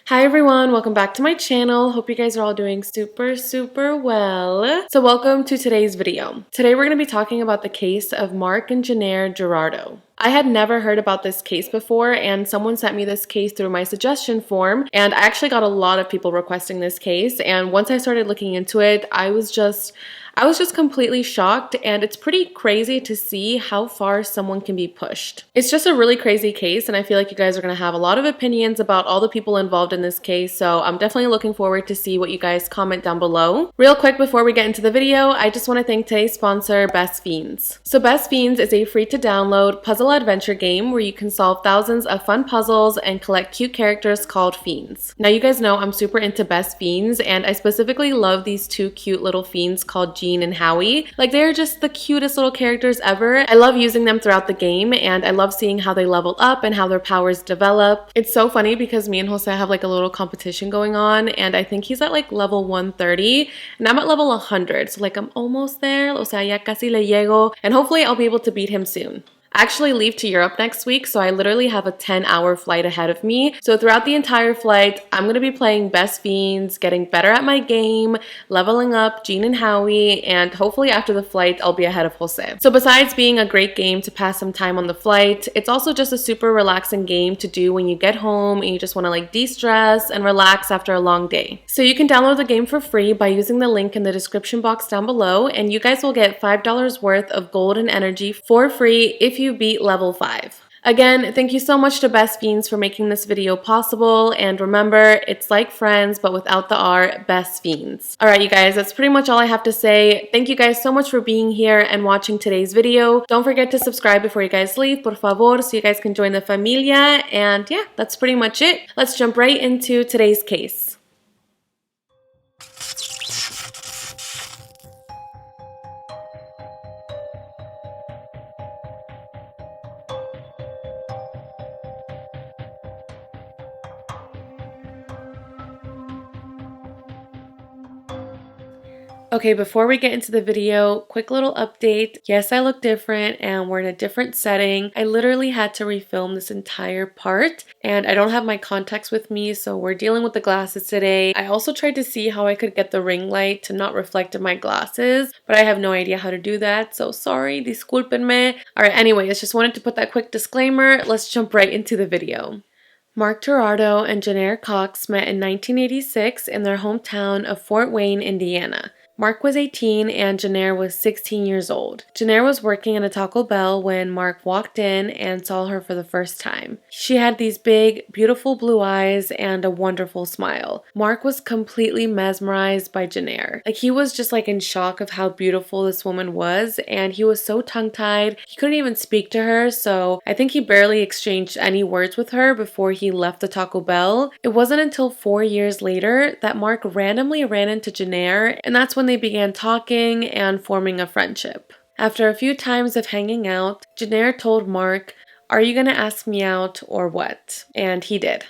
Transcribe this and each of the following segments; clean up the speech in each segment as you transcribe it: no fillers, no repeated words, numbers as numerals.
Hi everyone, welcome back to my channel. Hope you guys are all doing super well. So welcome to today's video. Today we're going to be talking about the case of Mark and Jennair Gerardot. I had never heard about this case before, and someone sent me this case through my suggestion form, and I actually got a lot of people requesting this case, and once I started looking into it, I was just completely shocked, and it's pretty crazy to see how far someone can be pushed. It's just a really crazy case, and I feel like you guys are going to have a lot of opinions about all the people involved in this case, so I'm definitely looking forward to see what you guys comment down below. Real quick before we get into the video, I just want to thank today's sponsor, Best Fiends. So Best Fiends is a free-to-download puzzle adventure game where you can solve thousands of fun puzzles and collect cute characters called fiends. Now you guys know I'm super into Best Fiends, and I specifically love these two cute little fiends called Jean and Howie. Like, they're just the cutest little characters ever. I love using them throughout the game, and I love seeing how they level up and how their powers develop. It's so funny because me and Jose have like a little competition going on, and I think he's at like level 130 and I'm at level 100, so like I'm almost there. O sea, ya casi le llego, and hopefully I'll be able to beat him soon. I actually leave to Europe next week, so I literally have a 10-hour flight ahead of me. So throughout the entire flight, I'm going to be playing Best Fiends, getting better at my game, leveling up Jean and Howie, and hopefully after the flight, I'll be ahead of Jose. So besides being a great game to pass some time on the flight, it's also just a super relaxing game to do when you get home and you just want to like de-stress and relax after a long day. So you can download the game for free by using the link in the description box down below, and you guys will get $5 worth of gold and energy for free if you beat level 5. Again, thank you so much to Best Fiends for making this video possible, and remember, it's like Friends but without the R, Best Fiends. Alright you guys, that's pretty much all I have to say. Thank you guys so much for being here and watching today's video. Don't forget to subscribe before you guys leave, por favor, so you guys can join the familia, and yeah, that's pretty much it. Let's jump right into today's case. Okay, before we get into the video, quick little update. Yes, I look different and we're in a different setting. I literally had to refilm this entire part, and I don't have my contacts with me, so we're dealing with the glasses today. I also tried to see how I could get the ring light to not reflect in my glasses, but I have no idea how to do that, so sorry, disculpenme. Alright, anyways, just wanted to put that quick disclaimer. Let's jump right into the video. Mark Gerardot and Jennair Cox met in 1986 in their hometown of Fort Wayne, Indiana. Mark was 18 and Jennair was 16 years old. Jennair was working at a Taco Bell when Mark walked in and saw her for the first time. She had these big, beautiful blue eyes and a wonderful smile. Mark was completely mesmerized by Jennair. Like, he was just like in shock of how beautiful this woman was, and he was so tongue-tied. He couldn't even speak to her, so I think he barely exchanged any words with her before he left the Taco Bell. It wasn't until 4 years later that Mark randomly ran into Jennair, and that's when they began talking and forming a friendship. After a few times of hanging out, Jennair told Mark, "Are you gonna ask me out or what?" And he did.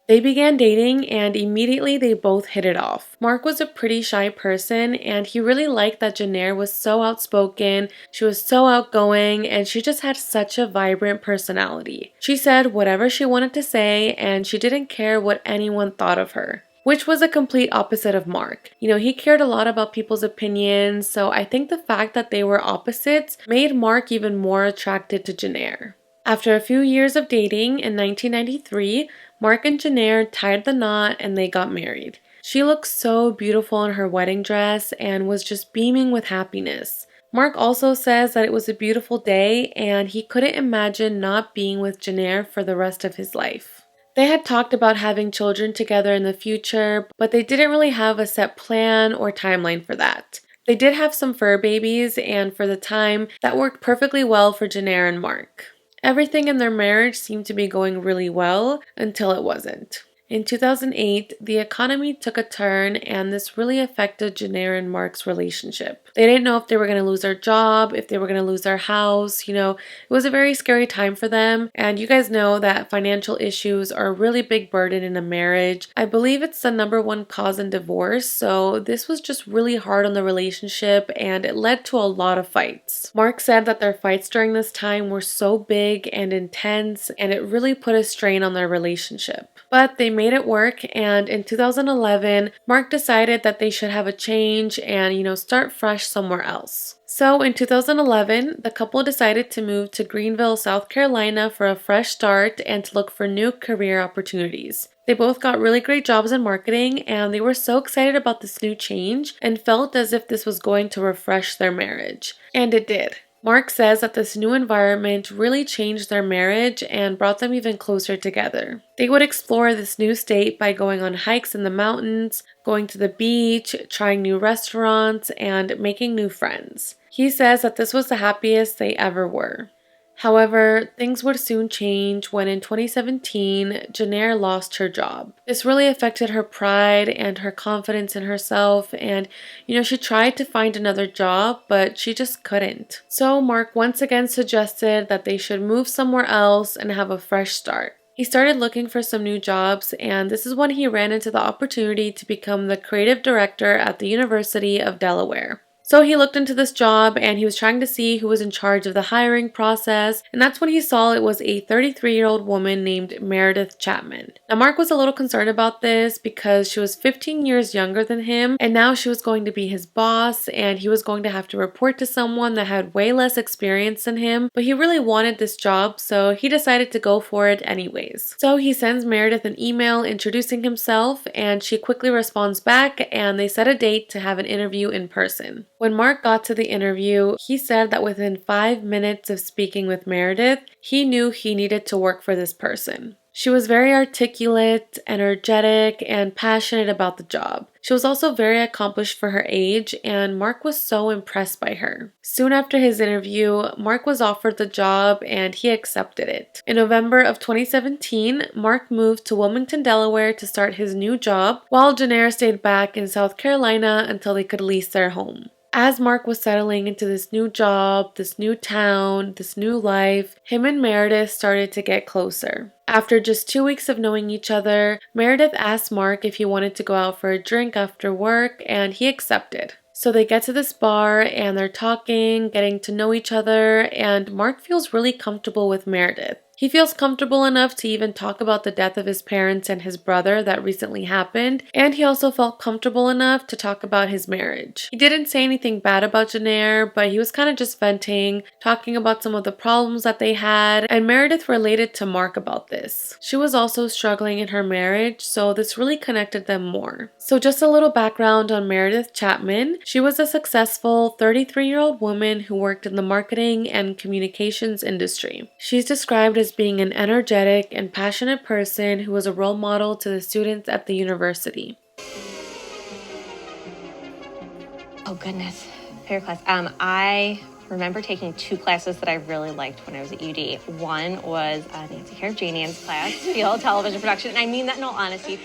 They began dating, and immediately they both hit it off. Mark was a pretty shy person, and he really liked that Jennair was so outspoken, she was so outgoing, and she just had such a vibrant personality. She said whatever she wanted to say, and she didn't care what anyone thought of her. Which was a complete opposite of Mark. You know, he cared a lot about people's opinions, so I think the fact that they were opposites made Mark even more attracted to Jennair. After a few years of dating, in 1993, Mark and Jennair tied the knot and they got married. She looked so beautiful in her wedding dress and was just beaming with happiness. Mark also says that it was a beautiful day and he couldn't imagine not being with Jennair for the rest of his life. They had talked about having children together in the future, but they didn't really have a set plan or timeline for that. They did have some fur babies, and for the time, that worked perfectly well for Jennair and Mark. Everything in their marriage seemed to be going really well until it wasn't. In 2008, the economy took a turn, and this really affected Jennair and Mark's relationship. They didn't know if they were going to lose their job, if they were going to lose their house. You know, it was a very scary time for them. And you guys know that financial issues are a really big burden in a marriage. I believe it's the #1 cause in divorce. So this was just really hard on the relationship, and it led to a lot of fights. Mark said that their fights during this time were so big and intense, and it really put a strain on their relationship. But they they made it work, and in 2011, Mark decided that they should have a change and, start fresh somewhere else. So in 2011, the couple decided to move to Greenville, South Carolina for a fresh start and to look for new career opportunities. They both got really great jobs in marketing, and they were so excited about this new change and felt as if this was going to refresh their marriage. And it did. Mark says that this new environment really changed their marriage and brought them even closer together. They would explore this new state by going on hikes in the mountains, going to the beach, trying new restaurants, and making new friends. He says that this was the happiest they ever were. However, things would soon change when in 2017, Jennair lost her job. This really affected her pride and her confidence in herself, and she tried to find another job, but she just couldn't. So Mark once again suggested that they should move somewhere else and have a fresh start. He started looking for some new jobs, and this is when he ran into the opportunity to become the creative director at the University of Delaware. So he looked into this job and he was trying to see who was in charge of the hiring process, and that's when he saw it was a 33-year-old woman named Meredith Chapman. Now Mark was a little concerned about this because she was 15 years younger than him, and now she was going to be his boss and he was going to have to report to someone that had way less experience than him, but he really wanted this job, so he decided to go for it anyways. So he sends Meredith an email introducing himself, and she quickly responds back, and they set a date to have an interview in person. When Mark got to the interview, he said that within 5 minutes of speaking with Meredith, he knew he needed to work for this person. She was very articulate, energetic, and passionate about the job. She was also very accomplished for her age, and Mark was so impressed by her. Soon after his interview, Mark was offered the job and he accepted it. In November of 2017, Mark moved to Wilmington, Delaware to start his new job, while Jennair stayed back in South Carolina until they could lease their home. As Mark was settling into this new job, this new town, this new life, him and Meredith started to get closer. After just 2 weeks of knowing each other, Meredith asked Mark if he wanted to go out for a drink after work, and he accepted. So they get to this bar and they're talking, getting to know each other, and Mark feels really comfortable with Meredith. He feels comfortable enough to even talk about the death of his parents and his brother that recently happened, and he also felt comfortable enough to talk about his marriage. He didn't say anything bad about Jennair, but he was kind of just venting, talking about some of the problems that they had, and Meredith related to Mark about this. She was also struggling in her marriage, so this really connected them more. So just a little background on Meredith Chapman. She was a successful 33-year-old woman who worked in the marketing and communications industry. She's described as being an energetic and passionate person who was a role model to the students at the university. Oh goodness, favorite class. I remember taking 2 classes that I really liked when I was at UD. One was Nancy Carabanian's class, Field Television Production, and I mean that in all honesty,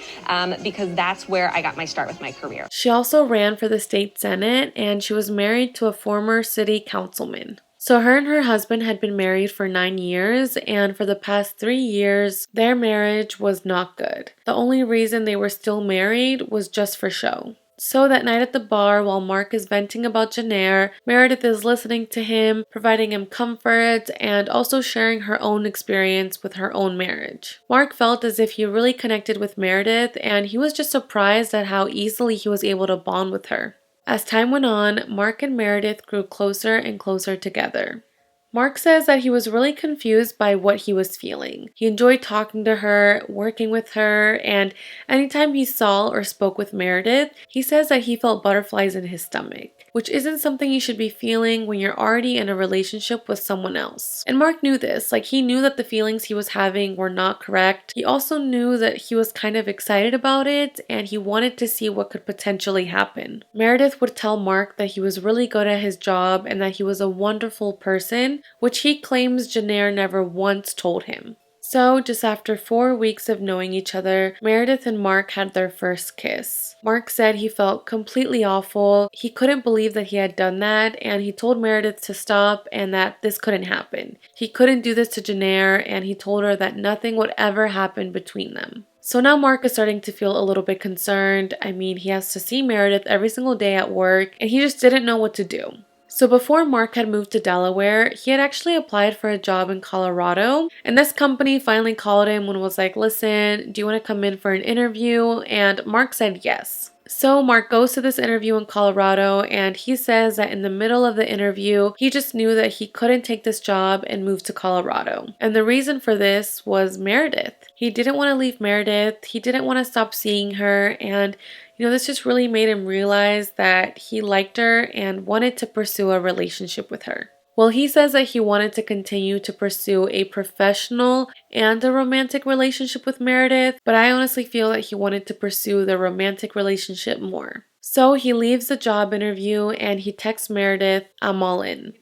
because that's where I got my start with my career. She also ran for the state senate, and she was married to a former city councilman. So her and her husband had been married for 9 years, and for the past 3 years, their marriage was not good. The only reason they were still married was just for show. So that night at the bar, while Mark is venting about Jennair, Meredith is listening to him, providing him comfort, and also sharing her own experience with her own marriage. Mark felt as if he really connected with Meredith, and he was just surprised at how easily he was able to bond with her. As time went on, Mark and Meredith grew closer and closer together. Mark says that he was really confused by what he was feeling. He enjoyed talking to her, working with her, and anytime he saw or spoke with Meredith, he says that he felt butterflies in his stomach, which isn't something you should be feeling when you're already in a relationship with someone else. And Mark knew this, he knew that the feelings he was having were not correct. He also knew that he was kind of excited about it, and he wanted to see what could potentially happen. Meredith would tell Mark that he was really good at his job and that he was a wonderful person, which he claims Jennair never once told him. So, just after 4 weeks of knowing each other, Meredith and Mark had their first kiss. Mark said he felt completely awful. He couldn't believe that he had done that, and he told Meredith to stop and that this couldn't happen. He couldn't do this to Jennair, and he told her that nothing would ever happen between them. So now Mark is starting to feel a little bit concerned. He has to see Meredith every single day at work, and he just didn't know what to do. So before Mark had moved to Delaware, he had actually applied for a job in Colorado, and this company finally called him and was like, listen, do you want to come in for an interview? And Mark said yes. So Mark goes to this interview in Colorado, and he says that in the middle of the interview, he just knew that he couldn't take this job and move to Colorado. And the reason for this was Meredith. He didn't want to leave Meredith. He didn't want to stop seeing her, and this just really made him realize that he liked her and wanted to pursue a relationship with her. Well, he says that he wanted to continue to pursue a professional and a romantic relationship with Meredith, but I honestly feel that he wanted to pursue the romantic relationship more. So he leaves the job interview and he texts Meredith, "I'm all in."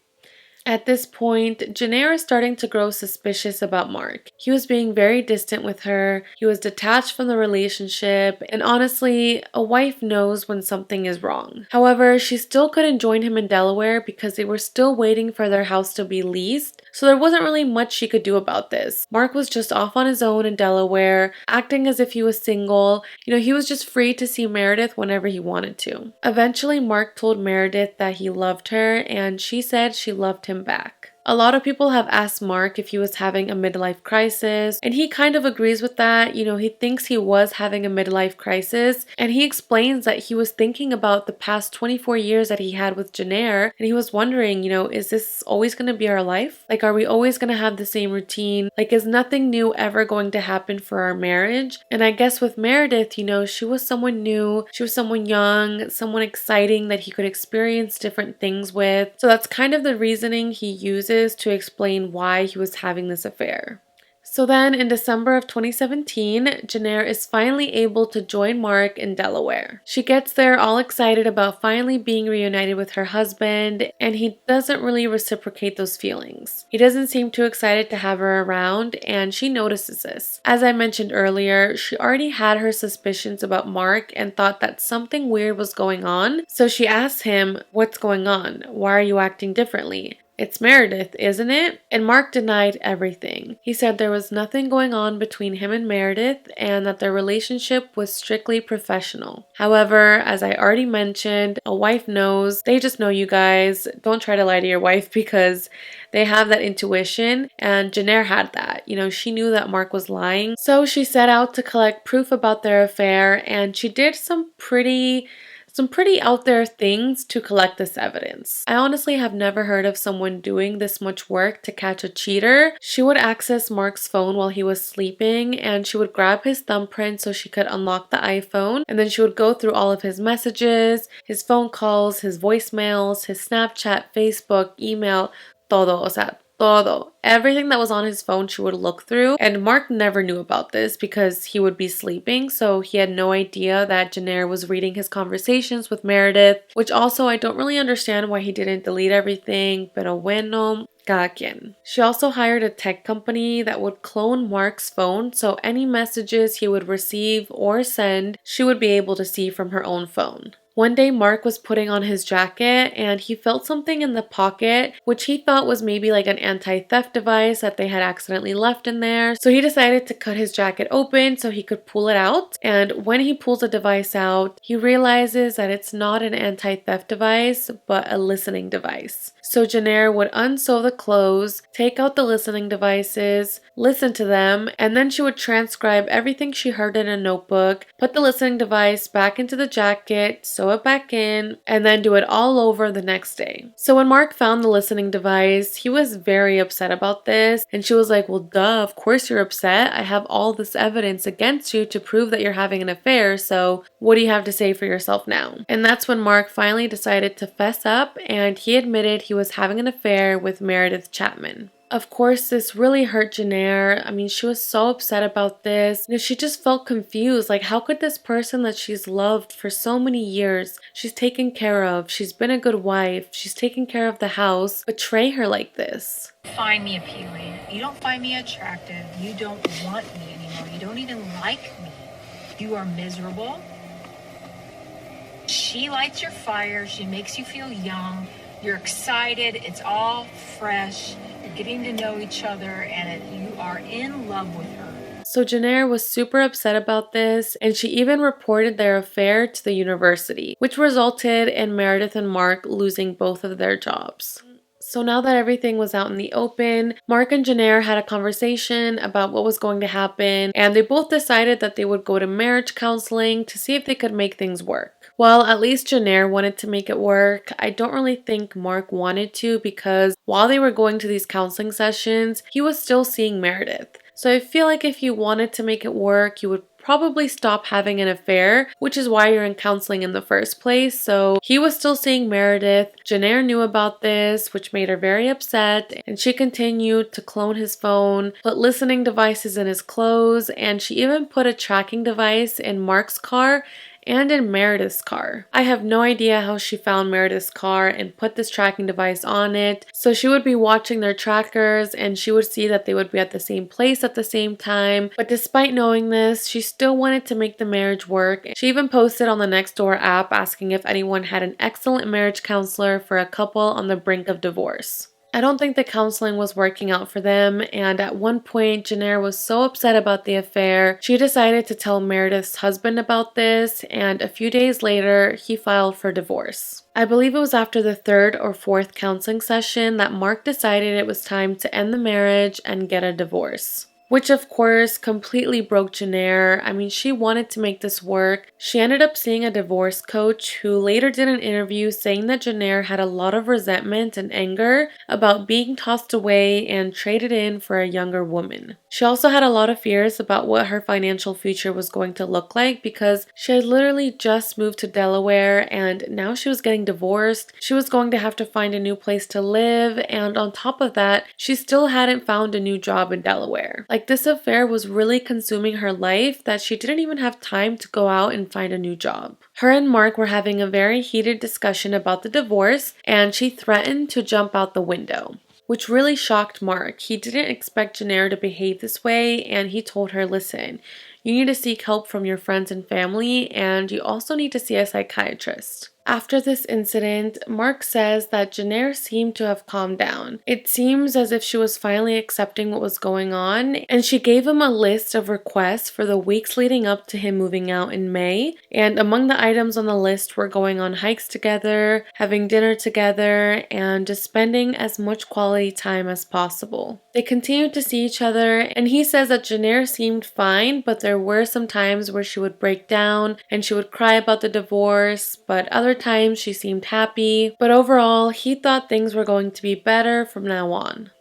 At this point, Jennair is starting to grow suspicious about Mark. He was being very distant with her, he was detached from the relationship, and honestly, a wife knows when something is wrong. However, she still couldn't join him in Delaware because they were still waiting for their house to be leased, so there wasn't really much she could do about this. Mark was just off on his own in Delaware, acting as if he was single. He was just free to see Meredith whenever he wanted to. Eventually, Mark told Meredith that he loved her, and she said she loved him back. A lot of people have asked Mark if he was having a midlife crisis, and he kind of agrees with that. He thinks he was having a midlife crisis, and he explains that he was thinking about the past 24 years that he had with Jennair, and he was wondering, is this always going to be our life? Like, are we always going to have the same routine? Like, is nothing new ever going to happen for our marriage? And I guess with Meredith, she was someone new, she was someone young, someone exciting that he could experience different things with. So that's kind of the reasoning he uses to explain why he was having this affair. So then in December of 2017, Jennair is finally able to join Mark in Delaware. She gets there all excited about finally being reunited with her husband, and he doesn't really reciprocate those feelings. He doesn't seem too excited to have her around, and she notices this. As I mentioned earlier, she already had her suspicions about Mark and thought that something weird was going on, so she asks him, "What's going on? Why are you acting differently? It's Meredith, isn't it?" And Mark denied everything. He said there was nothing going on between him and Meredith and that their relationship was strictly professional. However, as I already mentioned, a wife knows. They just know, you guys. Don't try to lie to your wife because they have that intuition, and Jennair had that. She knew that Mark was lying. So she set out to collect proof about their affair, and she did some pretty out there things to collect this evidence. I honestly have never heard of someone doing this much work to catch a cheater. She would access Mark's phone while he was sleeping, and she would grab his thumbprint so she could unlock the iPhone, and then she would go through all of his messages, his phone calls, his voicemails, his Snapchat, Facebook, email, todo, todo. Everything that was on his phone she would look through, and Mark never knew about this because he would be sleeping, so he had no idea that Jennair was reading his conversations with Meredith, which also I don't really understand why he didn't delete everything, pero bueno, cada quien. She also hired a tech company that would clone Mark's phone, so any messages he would receive or send, she would be able to see from her own phone. One day Mark was putting on his jacket and he felt something in the pocket, which he thought was maybe like an anti-theft device that they had accidentally left in there. So he decided to cut his jacket open so he could pull it out. And when he pulls the device out, he realizes that it's not an anti-theft device, but a listening device. So Jennair would unsew the clothes, take out the listening devices, listen to them, and then she would transcribe everything she heard in a notebook, put the listening device back into the jacket, sew it back in, and then do it all over the next day. So when Mark found the listening device, he was very upset about this, and she was like, "Well, duh, of course you're upset. I have all this evidence against you to prove that you're having an affair, so what do you have to say for yourself now?" And that's when Mark finally decided to fess up, and he admitted he was having an affair with Meredith Chapman. Of course, this really hurt Jennair. I mean, she was so upset about this. She just felt confused. Like, how could this person that she's loved for so many years, she's taken care of, she's been a good wife, she's taken care of the house, betray her like this? Find me appealing. You don't find me attractive. You don't want me anymore. You don't even like me. You are miserable. She lights your fire. She makes you feel young. You're excited. It's all fresh. You're getting to know each other, and you are in love with her. So Jennair was super upset about this, and she even reported their affair to the university, which resulted in Meredith and Mark losing both of their jobs. So now that everything was out in the open, Mark and Jennair had a conversation about what was going to happen, and they both decided that they would go to marriage counseling to see if they could make things work. Well, at least Jennair wanted to make it work. I don't really think Mark wanted to, because while they were going to these counseling sessions, he was still seeing Meredith. So I feel like if you wanted to make it work, you would probably stop having an affair, which is why you're in counseling in the first place. So he was still seeing Meredith. Jennair knew about this, which made her very upset, and she continued to clone his phone, put listening devices in his clothes, and she even put a tracking device in Mark's car and in Meredith's car. I have no idea how she found Meredith's car and put this tracking device on it. So she would be watching their trackers and she would see that they would be at the same place at the same time. But despite knowing this, she still wanted to make the marriage work. She even posted on the Nextdoor app asking if anyone had an excellent marriage counselor for a couple on the brink of divorce. I don't think the counseling was working out for them, and at one point, Jennair was so upset about the affair, she decided to tell Meredith's husband about this, and a few days later, he filed for divorce. I believe it was after the third or fourth counseling session that Mark decided it was time to end the marriage and get a divorce. Which of course completely broke Jennair. I mean, she wanted to make this work. She ended up seeing a divorce coach who later did an interview saying that Jennair had a lot of resentment and anger about being tossed away and traded in for a younger woman. She also had a lot of fears about what her financial future was going to look like because she had literally just moved to Delaware and now she was getting divorced. She was going to have to find a new place to live, and on top of that, she still hadn't found a new job in Delaware. This affair was really consuming her life that she didn't even have time to go out and find a new job. Her and Mark were having a very heated discussion about the divorce, and she threatened to jump out the window, which really shocked Mark. He didn't expect Jennair to behave this way, and he told her, listen, you need to seek help from your friends and family, and you also need to see a psychiatrist. After this incident, Mark says that Jennair seemed to have calmed down. It seems as if she was finally accepting what was going on, and she gave him a list of requests for the weeks leading up to him moving out in May. And among the items on the list were going on hikes together, having dinner together, and just spending as much quality time as possible. They continued to see each other, and he says that Jennair seemed fine, but there were some times where she would break down and she would cry about the divorce, but other times she seemed happy. But overall, he thought things were going to be better from now on.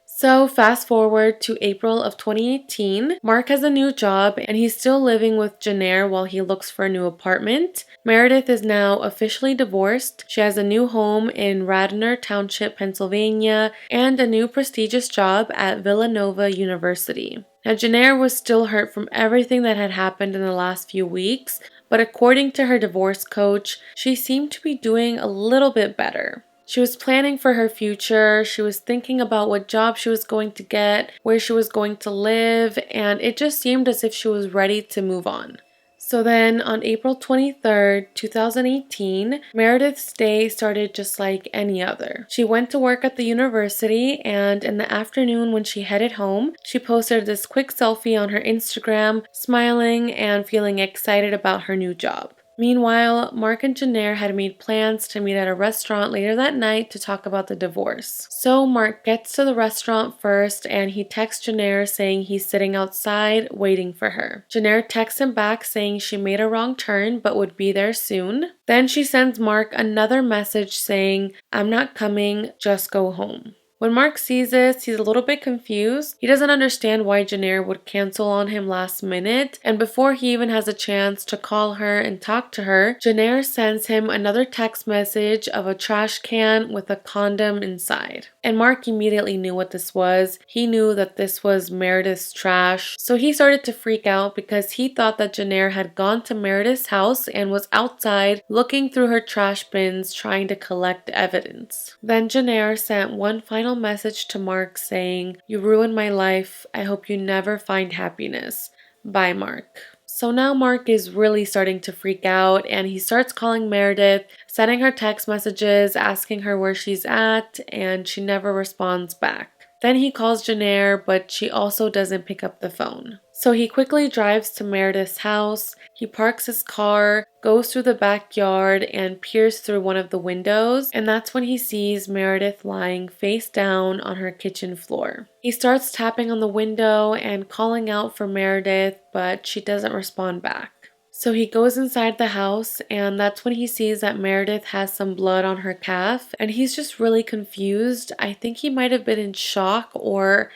So fast forward to April of 2018, Mark has a new job and he's still living with Jennair while he looks for a new apartment. Meredith is now officially divorced. She has a new home in Radnor Township, Pennsylvania, and a new prestigious job at Villanova University. Now, Jennair was still hurt from everything that had happened in the last few weeks, but according to her divorce coach, she seemed to be doing a little bit better. She was planning for her future, she was thinking about what job she was going to get, where she was going to live, and it just seemed as if she was ready to move on. So then on April 23rd, 2018, Meredith's day started just like any other. She went to work at the university, and in the afternoon when she headed home, she posted this quick selfie on her Instagram, smiling and feeling excited about her new job. Meanwhile, Mark and Jennair had made plans to meet at a restaurant later that night to talk about the divorce. So Mark gets to the restaurant first and he texts Jennair saying he's sitting outside waiting for her. Jennair texts him back saying she made a wrong turn but would be there soon. Then she sends Mark another message saying, I'm not coming, just go home. When Mark sees this, he's a little bit confused. He doesn't understand why Jennair would cancel on him last minute, and before he even has a chance to call her and talk to her, Jennair sends him another text message of a trash can with a condom inside. And Mark immediately knew what this was. He knew that this was Meredith's trash, so he started to freak out because he thought that Jennair had gone to Meredith's house and was outside looking through her trash bins trying to collect evidence. Then Jennair sent one final message to Mark saying, "You ruined my life. I hope you never find happiness. Bye, Mark." So now Mark is really starting to freak out and he starts calling Meredith, sending her text messages, asking her where she's at, and she never responds back. Then he calls Jennair, but she also doesn't pick up the phone. So he quickly drives to Meredith's house. He parks his car, goes through the backyard, and peers through one of the windows, and that's when he sees Meredith lying face down on her kitchen floor. He starts tapping on the window and calling out for Meredith, but she doesn't respond back. So he goes inside the house, and that's when he sees that Meredith has some blood on her calf, and he's just really confused. I think he might have been in shock, or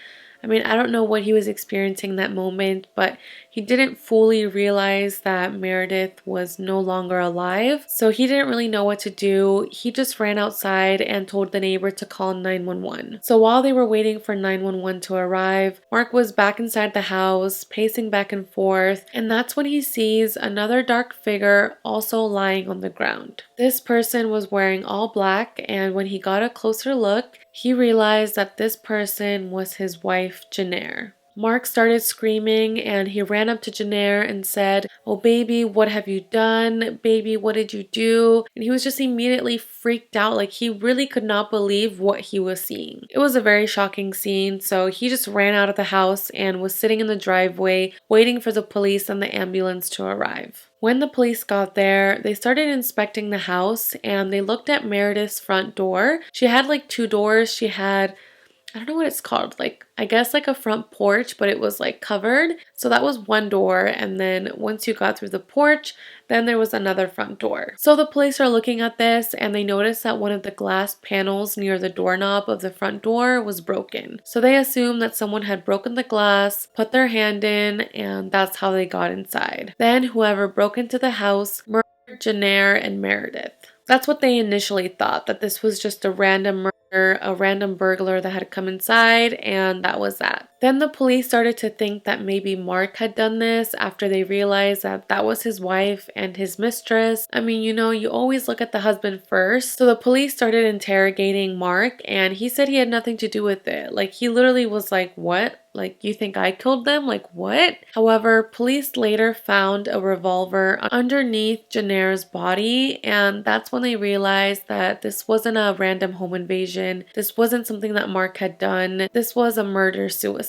I don't know what he was experiencing that moment, but he didn't fully realize that Meredith was no longer alive. So he didn't really know what to do. He just ran outside and told the neighbor to call 911. So while they were waiting for 911 to arrive, Mark was back inside the house, pacing back and forth, and that's when he sees another dark figure also lying on the ground. This person was wearing all black, and when he got a closer look, he realized that this person was his wife, Jennair. Mark started screaming, and he ran up to Jennair and said, "Oh baby, what have you done? Baby, what did you do?" And he was just immediately freaked out, like he really could not believe what he was seeing. It was a very shocking scene, so he just ran out of the house and was sitting in the driveway waiting for the police and the ambulance to arrive. When the police got there, they started inspecting the house, and they looked at Meredith's front door. She had like two doors. She had, I don't know what it's called, I guess like a front porch, but it was like covered. So that was one door, and then once you got through the porch, then there was another front door. So the police are looking at this, and they noticed that one of the glass panels near the doorknob of the front door was broken. So they assumed that someone had broken the glass, put their hand in, and that's how they got inside. Then whoever broke into the house murdered Jennair and Meredith. That's what they initially thought, that this was just a random murder, a random burglar that had come inside, and that was that. Then the police started to think that maybe Mark had done this after they realized that that was his wife and his mistress. You always look at the husband first. So the police started interrogating Mark, and he said he had nothing to do with it. He literally was like, "What? You think I killed them? What?" However, police later found a revolver underneath Jennair's body, and that's when they realized that this wasn't a random home invasion. This wasn't something that Mark had done. This was a murder-suicide.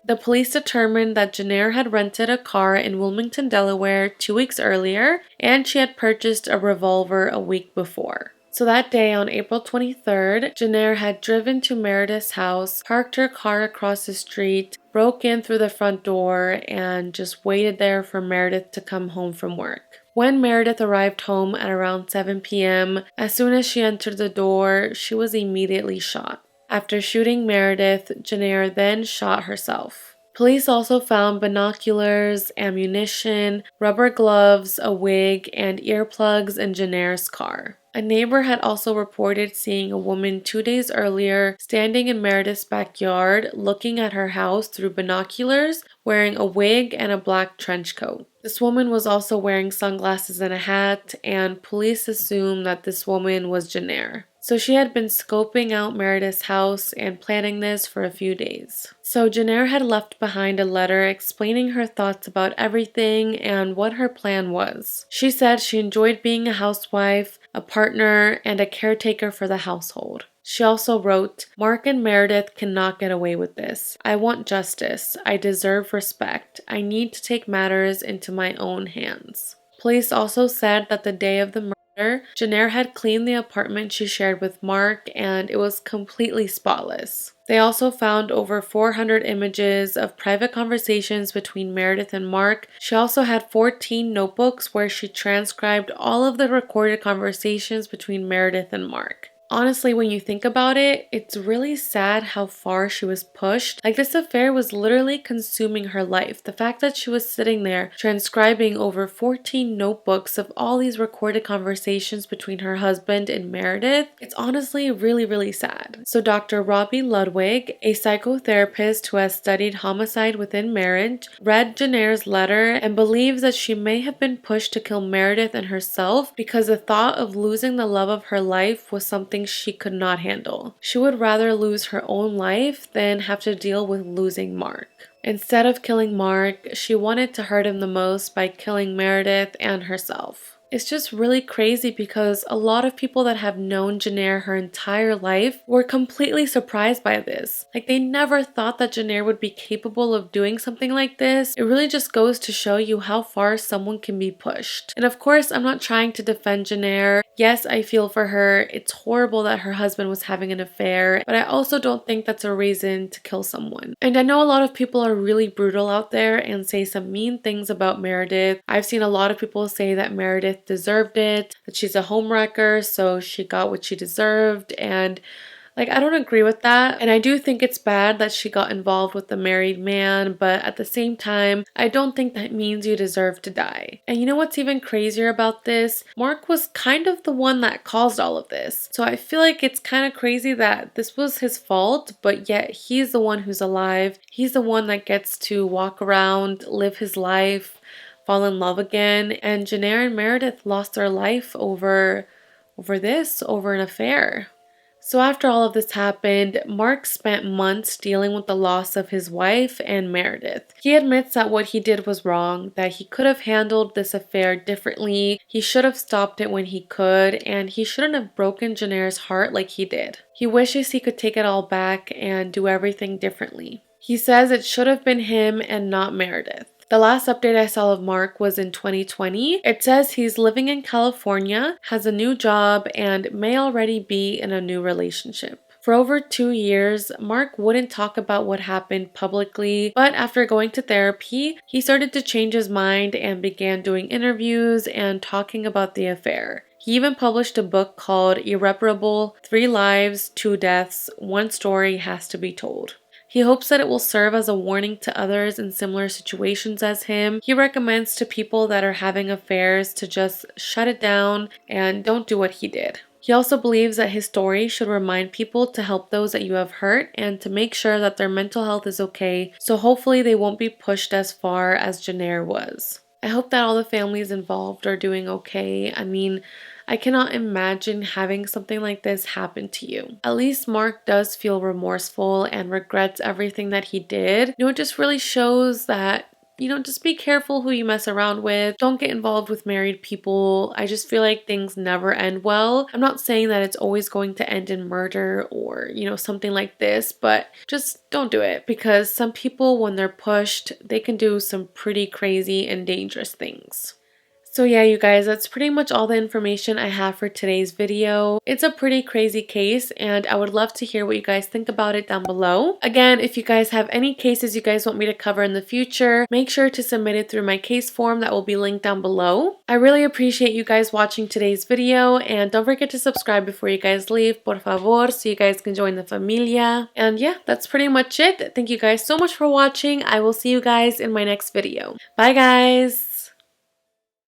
The police determined that Jennair had rented a car in Wilmington, Delaware 2 weeks earlier, and she had purchased a revolver a week before. So that day, on April 23rd, Jennair had driven to Meredith's house, parked her car across the street, broke in through the front door, and just waited there for Meredith to come home from work. When Meredith arrived home at around 7 p.m., as soon as she entered the door, she was immediately shot. After shooting Meredith, Jennair then shot herself. Police also found binoculars, ammunition, rubber gloves, a wig, and earplugs in Jennair's car. A neighbor had also reported seeing a woman 2 days earlier standing in Meredith's backyard looking at her house through binoculars, wearing a wig and a black trench coat. This woman was also wearing sunglasses and a hat, and police assumed that this woman was Jennair. So she had been scoping out Meredith's house and planning this for a few days. So Jennair had left behind a letter explaining her thoughts about everything and what her plan was. She said she enjoyed being a housewife, a partner, and a caretaker for the household. She also wrote, "Mark and Meredith cannot get away with this. I want justice. I deserve respect. I need to take matters into my own hands." Police also said that the day of the murder, Jennair had cleaned the apartment she shared with Mark, and it was completely spotless. They also found over 400 images of private conversations between Meredith and Mark. She also had 14 notebooks where she transcribed all of the recorded conversations between Meredith and Mark. Honestly, when you think about it, it's really sad how far she was pushed. This affair was literally consuming her life. The fact that she was sitting there transcribing over 14 notebooks of all these recorded conversations between her husband and Meredith, it's honestly really, really sad. So Dr. Robbie Ludwig, a psychotherapist who has studied homicide within marriage, read Jennair's letter and believes that she may have been pushed to kill Meredith and herself because the thought of losing the love of her life was something she could not handle. She would rather lose her own life than have to deal with losing Mark. Instead of killing Mark, she wanted to hurt him the most by killing Meredith and herself. It's just really crazy because a lot of people that have known Jennair her entire life were completely surprised by this. Like, they never thought that Jennair would be capable of doing something like this. It really just goes to show you how far someone can be pushed. And of course, I'm not trying to defend Jennair. Yes, I feel for her. It's horrible that her husband was having an affair, but I also don't think that's a reason to kill someone. And I know a lot of people are really brutal out there and say some mean things about Meredith. I've seen a lot of people say that Meredith deserved it, that she's a homewrecker, so she got what she deserved, and like, I don't agree with that. And I do think it's bad that she got involved with the married man, but at the same time, I don't think that means you deserve to die. And you know what's even crazier about this? Mark was kind of the one that caused all of this. So I feel like it's kind of crazy that this was his fault, but yet he's the one who's alive. He's the one that gets to walk around, live his life, fall in love again. And Jennair and Meredith lost their life over an affair. So after all of this happened, Mark spent months dealing with the loss of his wife and Meredith. He admits that what he did was wrong, that he could have handled this affair differently, he should have stopped it when he could, and he shouldn't have broken Jennair's heart like he did. He wishes he could take it all back and do everything differently. He says it should have been him and not Meredith. The last update I saw of Mark was in 2020. It says he's living in California, has a new job, and may already be in a new relationship. For over 2 years, Mark wouldn't talk about what happened publicly, but after going to therapy, he started to change his mind and began doing interviews and talking about the affair. He even published a book called Irreparable: 3 Lives, 2 Deaths, 1 Story Has to Be Told. He hopes that it will serve as a warning to others in similar situations as him. He recommends to people that are having affairs to just shut it down and don't do what he did. He also believes that his story should remind people to help those that you have hurt and to make sure that their mental health is okay, so hopefully they won't be pushed as far as Jennair was. I hope that all the families involved are doing okay. I mean, I cannot imagine having something like this happen to you. At least Mark does feel remorseful and regrets everything that he did. It just really shows that, just be careful who you mess around with. Don't get involved with married people. I just feel like things never end well. I'm not saying that it's always going to end in murder or, something like this, but just don't do it, because some people, when they're pushed, they can do some pretty crazy and dangerous things. So yeah, you guys, that's pretty much all the information I have for today's video. It's a pretty crazy case, and I would love to hear what you guys think about it down below. Again, if you guys have any cases you guys want me to cover in the future, make sure to submit it through my case form that will be linked down below. I really appreciate you guys watching today's video, and don't forget to subscribe before you guys leave, por favor, so you guys can join the familia. And yeah, that's pretty much it. Thank you guys so much for watching. I will see you guys in my next video. Bye guys!